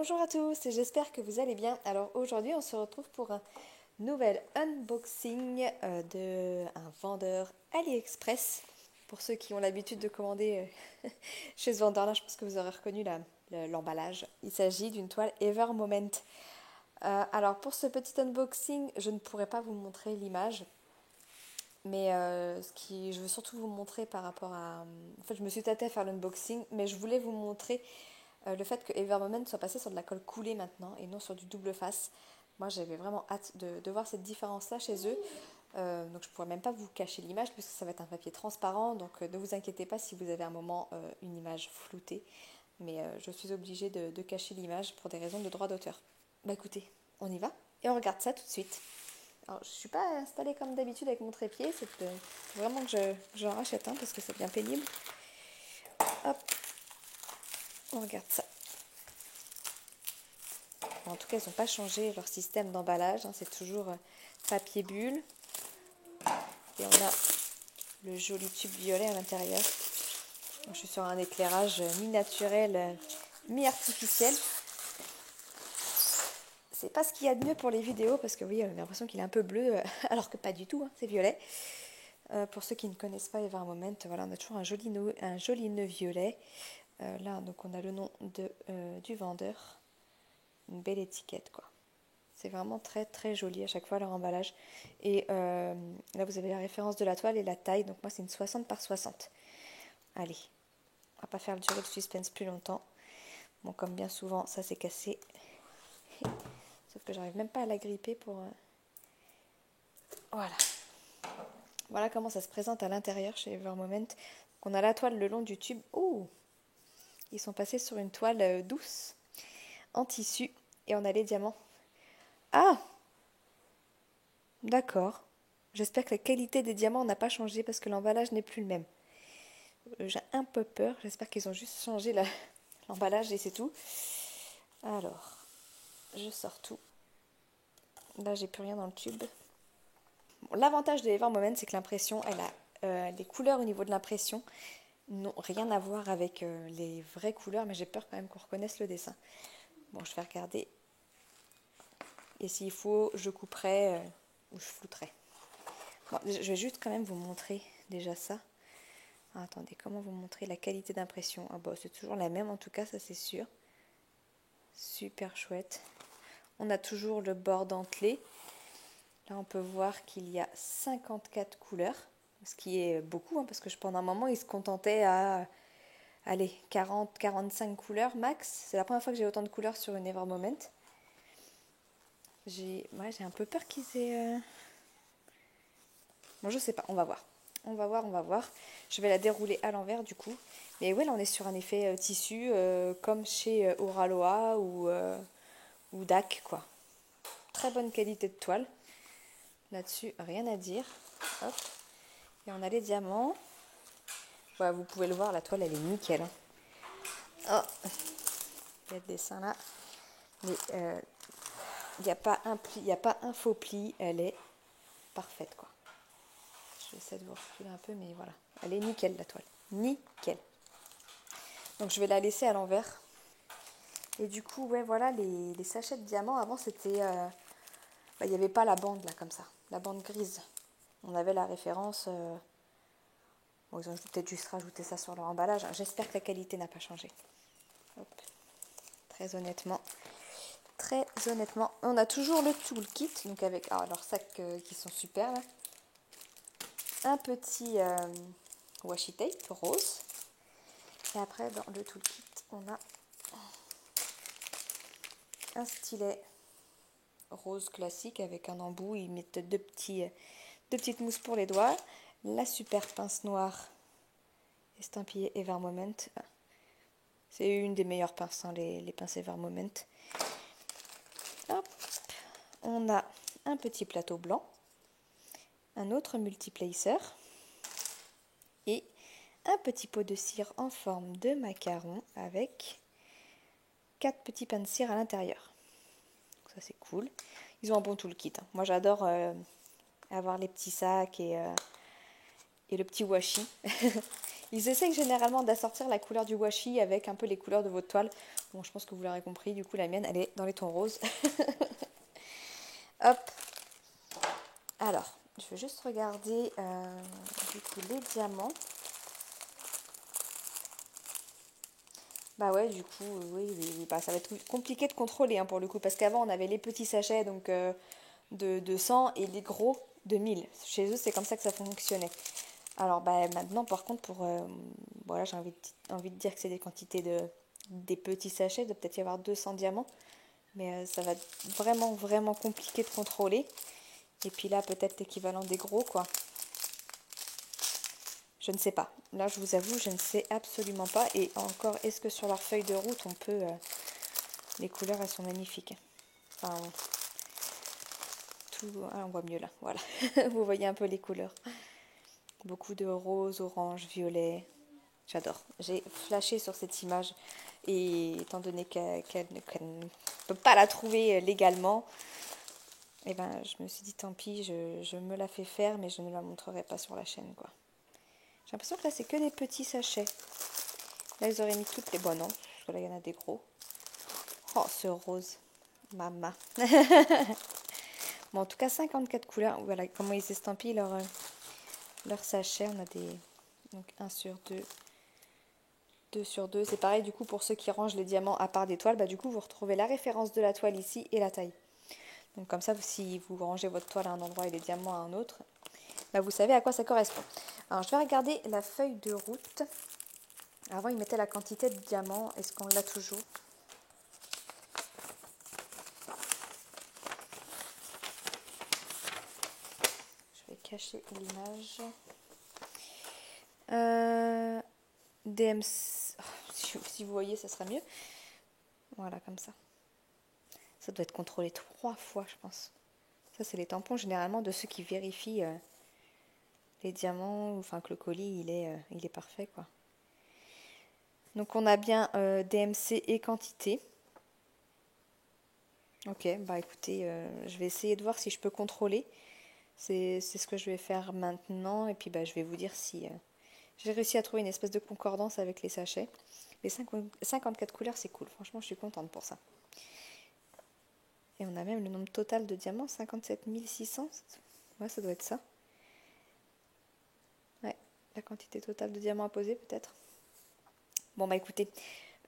Bonjour à tous et j'espère que vous allez bien. Alors aujourd'hui on se retrouve pour un nouvel unboxing d'un vendeur AliExpress. Pour ceux qui ont l'habitude de commander chez ce vendeur-là, je pense que vous aurez reconnu l'emballage. Il s'agit d'une toile Ever Moment. Alors pour ce petit unboxing, je ne pourrai pas vous montrer l'image. Mais je veux surtout vous montrer par rapport à... En fait, je me suis tâtée à faire l'unboxing, mais je voulais vous montrer le fait que Evermoment soit passé sur de la colle coulée maintenant et non sur du double face. Moi, j'avais vraiment hâte de voir cette différence-là chez eux. Donc, je ne pourrais même pas vous cacher l'image puisque ça va être un papier transparent. Donc, ne vous inquiétez pas si vous avez un moment une image floutée. Mais je suis obligée de cacher l'image pour des raisons de droit d'auteur. Bah écoutez, on y va et on regarde ça tout de suite. Alors, je ne suis pas installée comme d'habitude avec mon trépied. C'est vraiment que j'en rachète un parce que c'est bien pénible. Hop, on regarde ça. En tout cas, ils n'ont pas changé leur système d'emballage. C'est toujours papier bulle. Et on a le joli tube violet à l'intérieur. Je suis sur un éclairage mi-naturel, mi-artificiel. C'est pas ce qu'il y a de mieux pour les vidéos parce que oui, on a l'impression qu'il est un peu bleu, alors que pas du tout, c'est violet. Pour ceux qui ne connaissent pas Ever Moment, voilà, on a toujours un joli nœud violet. Là, donc on a le nom du vendeur. Une belle étiquette, quoi. C'est vraiment très très joli à chaque fois leur emballage. Et là vous avez la référence de la toile et la taille. Donc moi c'est une 60 par 60. Allez, on va pas faire durer le suspense plus longtemps. Bon, comme bien souvent ça s'est cassé. Sauf que j'arrive même pas à la gripper pour... Voilà. Voilà comment ça se présente à l'intérieur chez Evermoment. Donc on a la toile le long du tube. Ouh, ils sont passés sur une toile douce en tissu. Et on a les diamants. Ah, d'accord. J'espère que la qualité des diamants n'a pas changé parce que l'emballage n'est plus le même. J'ai un peu peur. J'espère qu'ils ont juste changé l'emballage et c'est tout. Alors, je sors tout. Là, j'ai plus rien dans le tube. Bon, l'avantage de Ever Moment, c'est que l'impression, les couleurs au niveau de l'impression n'ont rien à voir avec les vraies couleurs, mais j'ai peur quand même qu'on reconnaisse le dessin. Bon, je vais regarder. Et s'il faut, je couperai ou je flouterai. Bon, je vais juste quand même vous montrer déjà ça. Ah, attendez, comment vous montrer la qualité d'impression? Ah bah, c'est toujours la même en tout cas, ça c'est sûr. Super chouette. On a toujours le bord dentelé. Là, on peut voir qu'il y a 54 couleurs, ce qui est beaucoup, parce que pendant un moment, ils se contentaient à, allez, 40-45 couleurs max. C'est la première fois que j'ai autant de couleurs sur une Ever Moment. J'ai un peu peur qu'ils aient... Bon, je sais pas, on va voir. On va voir. Je vais la dérouler à l'envers du coup. Mais ouais, là, on est sur un effet tissu comme chez Oraloa ou DAC, quoi. Très bonne qualité de toile. Là-dessus, rien à dire. Hop. Et on a les diamants. Ouais, vous pouvez le voir, la toile, elle est nickel. Oh, il y a le dessin là. Mais il n'y a pas un faux pli. Elle est parfaite, quoi. Je vais essayer de vous reculer un peu, mais voilà. Elle est nickel, la toile. Nickel. Donc, je vais la laisser à l'envers. Et du coup, ouais, voilà, les sachets de diamants, avant, c'était... il n'y avait pas la bande, là, comme ça. La bande grise. On avait la référence... Bon, ils ont peut-être juste rajouté ça sur leur emballage. J'espère que la qualité n'a pas changé. Hop. Très honnêtement. On a toujours le toolkit, donc avec leurs sacs qui sont super. Là. Un petit washi tape rose. Et après, dans le toolkit, on a un stylet rose classique avec un embout. Ils mettent deux petites mousses pour les doigts. La super pince noire estampillée Ever Moment. C'est une des meilleures pinces, les pinces Ever Moment. Hop. On a un petit plateau blanc, un autre multiplacer et un petit pot de cire en forme de macaron avec 4 petits pains de cire à l'intérieur. Ça c'est cool. Ils ont un bon toolkit. Moi j'adore avoir les petits sacs et le petit washi. Ils essayent généralement d'assortir la couleur du washi avec un peu les couleurs de votre toile. Bon, je pense que vous l'aurez compris, du coup la mienne elle est dans les tons roses. Hop. Alors, je vais juste regarder du coup les diamants. Bah ouais, du coup, oui. Bah, ça va être compliqué de contrôler hein, pour le coup, parce qu'avant on avait les petits sachets donc de 100 et les gros de 1000. Chez eux, c'est comme ça que ça fonctionnait. Alors bah, maintenant, par contre, voilà, j'ai envie de dire que c'est des quantités des petits sachets, il doit peut-être y avoir 200 diamants, mais ça va être vraiment compliqué de contrôler. Et puis là, peut-être l'équivalent des gros, quoi. Je ne sais pas. Là, je vous avoue, je ne sais absolument pas. Et encore, est-ce que sur leur feuille de route, on peut... les couleurs, elles sont magnifiques. Enfin, on voit mieux là, voilà. Vous voyez un peu les couleurs. Beaucoup de rose, orange, violet. J'adore. J'ai flashé sur cette image. Et étant donné qu'elle ne peut pas la trouver légalement, eh ben, je me suis dit, tant pis, je me la fais faire, mais je ne la montrerai pas sur la chaîne, quoi. J'ai l'impression que là, c'est que des petits sachets. Là, ils auraient mis toutes les... Bon, non, parce que là, il y en a des gros. Oh, ce rose. Mama. Bon, en tout cas, 54 couleurs. Voilà comment ils estampillent leur sachet. On a des... Donc, 1 sur 2. 2 sur 2. C'est pareil, du coup, pour ceux qui rangent les diamants à part des toiles, bah, du coup, vous retrouvez la référence de la toile ici et la taille. Donc, comme ça, si vous rangez votre toile à un endroit et les diamants à un autre, bah, vous savez à quoi ça correspond. Alors, je vais regarder la feuille de route. Avant, ils mettaient la quantité de diamants. Est-ce qu'on l'a toujours? Je vais cacher l'image. DMC... Oh, si vous voyez, ça sera mieux. Voilà, comme ça. Ça doit être contrôlé 3 fois, je pense. Ça, c'est les tampons, généralement, de ceux qui vérifient les diamants, enfin que le colis, il est parfait, quoi. Donc, on a bien DMC et quantité. Ok, bah écoutez, je vais essayer de voir si je peux contrôler. C'est ce que je vais faire maintenant. Et puis, bah, je vais vous dire si j'ai réussi à trouver une espèce de concordance avec les sachets. Les 54 couleurs, c'est cool. Franchement, je suis contente pour ça. Et on a même le nombre total de diamants, 57 600. Ouais, ça doit être ça. Ouais, la quantité totale de diamants à poser peut-être. Bon bah écoutez,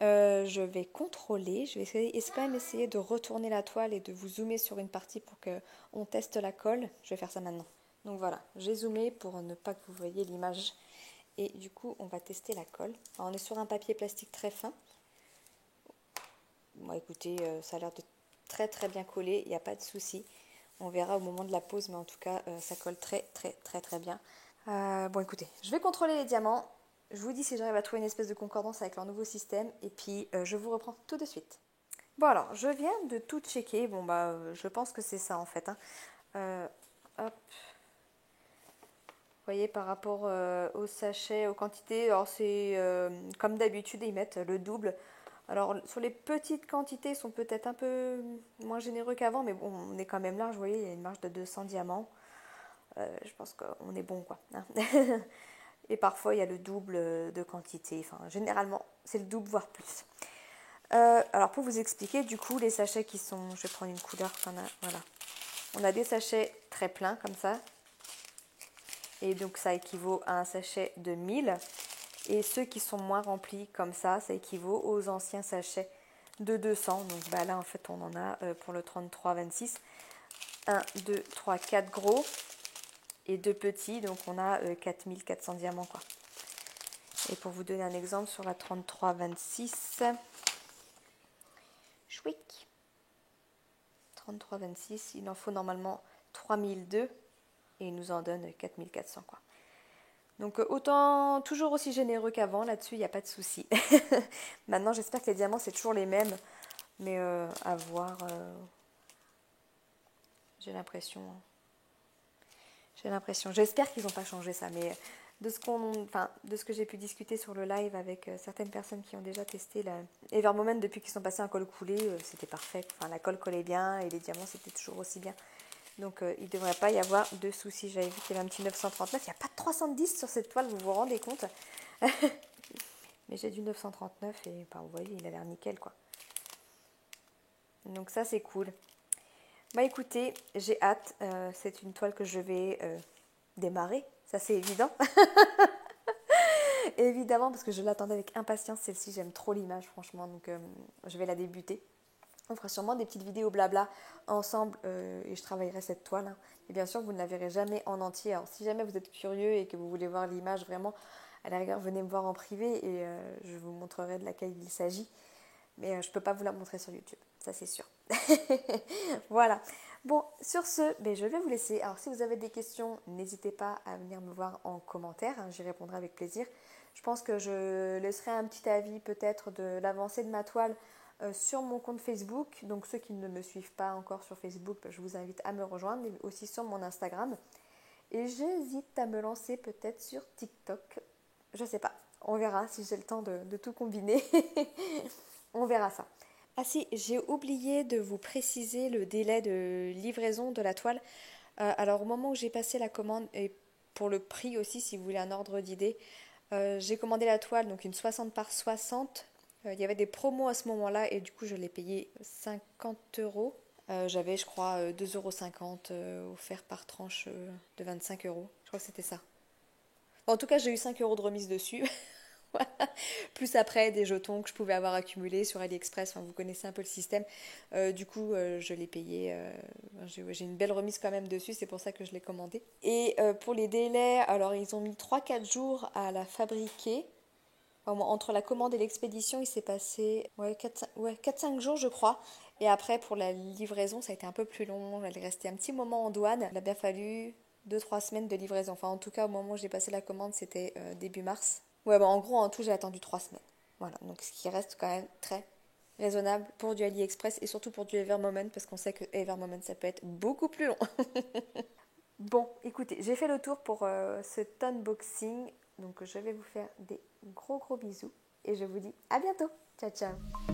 je vais contrôler. Je vais quand même essayer de retourner la toile et de vous zoomer sur une partie pour qu'on teste la colle. Je vais faire ça maintenant. Donc voilà, j'ai zoomé pour ne pas que vous voyez l'image. Et du coup, on va tester la colle. Alors, on est sur un papier plastique très fin. Bon écoutez, ça a l'air de très bien coller, il n'y a pas de souci. On verra au moment de la pose, mais en tout cas, ça colle très bien. Bon écoutez, je vais contrôler les diamants. Je vous dis si j'arrive à trouver une espèce de concordance avec leur nouveau système. Et puis, je vous reprends tout de suite. Bon alors, je viens de tout checker. Bon bah, je pense que c'est ça en fait. Hein. Hop. Vous voyez, par rapport au sachet, aux quantités, alors c'est comme d'habitude, ils mettent le double. Alors, sur les petites quantités, ils sont peut-être un peu moins généreux qu'avant, mais bon, on est quand même large. Vous voyez, il y a une marge de 200 diamants. Je pense qu'on est bon, quoi. Hein. Et parfois, il y a le double de quantité. Enfin, généralement, c'est le double, voire plus. Alors, pour vous expliquer, du coup, les sachets qui sont... Je vais prendre une couleur qu'on a. Voilà. On a des sachets très pleins, comme ça. Et donc, ça équivaut à un sachet de 1000. Et ceux qui sont moins remplis comme ça équivaut aux anciens sachets de 200. Donc bah là, en fait, on en a pour le 33-26. 1, 2, 3, 4 gros et 2 petits. Donc on a 4400 diamants, quoi. Et pour vous donner un exemple, sur la 33-26, chouic, 33-26, il en faut normalement 3002 et il nous en donne 4400, quoi. Donc autant, toujours aussi généreux qu'avant, là-dessus, il n'y a pas de souci. Maintenant, j'espère que les diamants, c'est toujours les mêmes. Mais à voir, j'ai l'impression. J'espère qu'ils n'ont pas changé ça. Mais de ce que j'ai pu discuter sur le live avec certaines personnes qui ont déjà testé Evermoment depuis qu'ils sont passés en colle coulée, c'était parfait. Enfin, la colle collait bien et les diamants, c'était toujours aussi bien. Donc il ne devrait pas y avoir de soucis. J'avais vu qu'il y avait un petit 939. Il n'y a pas de 310 sur cette toile, vous vous rendez compte? Mais j'ai du 939 et bah, vous voyez, il a l'air nickel quoi. Donc ça c'est cool. Bah écoutez, j'ai hâte. C'est une toile que je vais démarrer. Ça c'est évident. Évidemment parce que je l'attendais avec impatience celle-ci. J'aime trop l'image franchement. Donc je vais la débuter. On fera sûrement des petites vidéos blabla ensemble et je travaillerai cette toile. Hein. Et bien sûr, vous ne la verrez jamais en entier. Alors, si jamais vous êtes curieux et que vous voulez voir l'image vraiment, à la rigueur, venez me voir en privé et je vous montrerai de laquelle il s'agit. Mais je ne peux pas vous la montrer sur YouTube, ça c'est sûr. Voilà. Bon, sur ce, ben, je vais vous laisser. Alors, si vous avez des questions, n'hésitez pas à venir me voir en commentaire. Hein, j'y répondrai avec plaisir. Je pense que je laisserai un petit avis peut-être de l'avancée de ma toile sur mon compte Facebook. Donc ceux qui ne me suivent pas encore sur Facebook, je vous invite à me rejoindre, mais aussi sur mon Instagram. Et j'hésite à me lancer peut-être sur TikTok. Je sais pas. On verra si j'ai le temps de tout combiner. On verra ça. Ah si, j'ai oublié de vous préciser le délai de livraison de la toile. Alors au moment où j'ai passé la commande, et pour le prix aussi, si vous voulez un ordre d'idée, j'ai commandé la toile, donc une 60 par 60. Il y avait des promos à ce moment-là et du coup je l'ai payé 50 euros. J'avais je crois 2,50 € offert par tranche de 25 euros. Je crois que c'était ça. En tout cas j'ai eu 5 euros de remise dessus. Voilà. Plus après des jetons que je pouvais avoir accumulés sur AliExpress, enfin, vous connaissez un peu le système. Du coup, je l'ai payé. J'ai une belle remise quand même dessus, c'est pour ça que je l'ai commandé. Et pour les délais, alors ils ont mis 3-4 jours à la fabriquer. Entre la commande et l'expédition, il s'est passé 4-5 jours, je crois. Et après, pour la livraison, ça a été un peu plus long. Elle est restée un petit moment en douane. Il a bien fallu 2-3 semaines de livraison. Enfin, en tout cas, au moment où j'ai passé la commande, c'était début mars. Ouais, bah, en gros, en tout, j'ai attendu 3 semaines. Voilà, donc ce qui reste quand même très raisonnable pour du AliExpress et surtout pour du Evermoment, parce qu'on sait que Evermoment, ça peut être beaucoup plus long. Bon, écoutez, j'ai fait le tour pour cet unboxing. Donc je vais vous faire des gros bisous et je vous dis à bientôt. Ciao ciao.